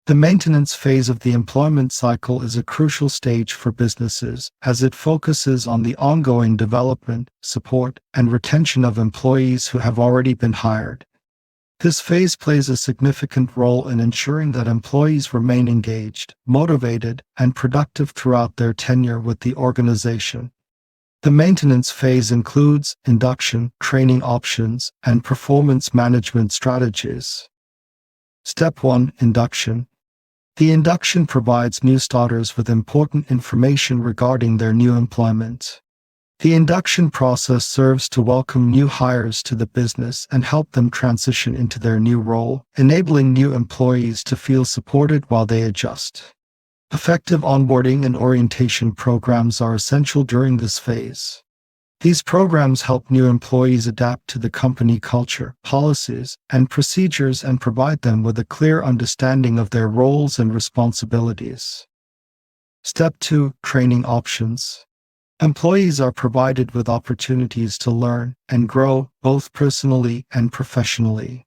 The maintenance phase of the employment cycle is a crucial stage for businesses, as it focuses on the ongoing development, support, and retention of employees who have already been hired. This phase plays a significant role in ensuring that employees remain engaged, motivated, and productive throughout their tenure with the organization. The maintenance phase includes induction, training options, and performance management strategies. Step 1. Induction. The induction provides new starters with important information regarding their new employment. The induction process serves to welcome new hires to the business and help them transition into their new role, enabling new employees to feel supported while they adjust. Effective onboarding and orientation programs are essential during this phase. These programs help new employees adapt to the company culture, policies, and procedures and provide them with a clear understanding of their roles and responsibilities. Step 2. Training options. Employees are provided with opportunities to learn and grow, both personally and professionally.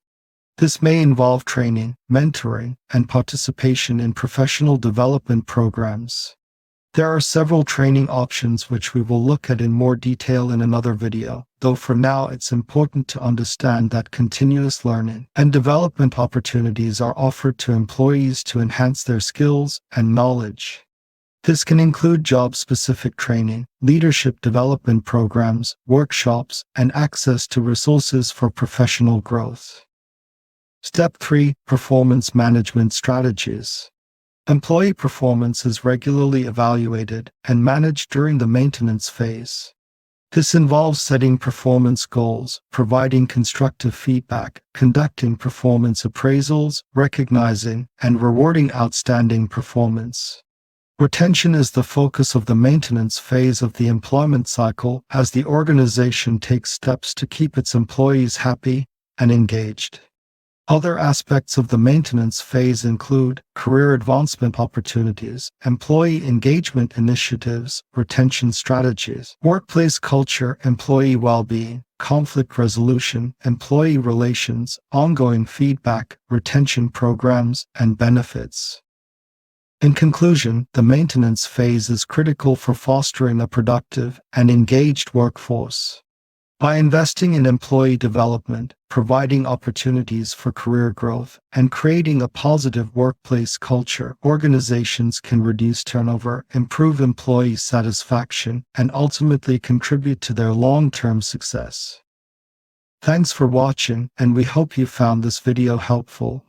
This may involve training, mentoring, and participation in professional development programs. There are several training options which we will look at in more detail in another video, though for now it's important to understand that continuous learning and development opportunities are offered to employees to enhance their skills and knowledge. This can include job-specific training, leadership development programs, workshops, and access to resources for professional growth. Step 3. Performance management strategies. Employee performance is regularly evaluated and managed during the maintenance phase. This involves setting performance goals, providing constructive feedback, conducting performance appraisals, recognizing and rewarding outstanding performance. Retention is the focus of the maintenance phase of the employment cycle as the organization takes steps to keep its employees happy and engaged. Other aspects of the maintenance phase include career advancement opportunities, employee engagement initiatives, retention strategies, workplace culture, employee well-being, conflict resolution, employee relations, ongoing feedback, retention programs, and benefits. In conclusion, the maintenance phase is critical for fostering a productive and engaged workforce. By investing in employee development, providing opportunities for career growth, and creating a positive workplace culture, organizations can reduce turnover, improve employee satisfaction, and ultimately contribute to their long-term success. Thanks for watching, and we hope you found this video helpful.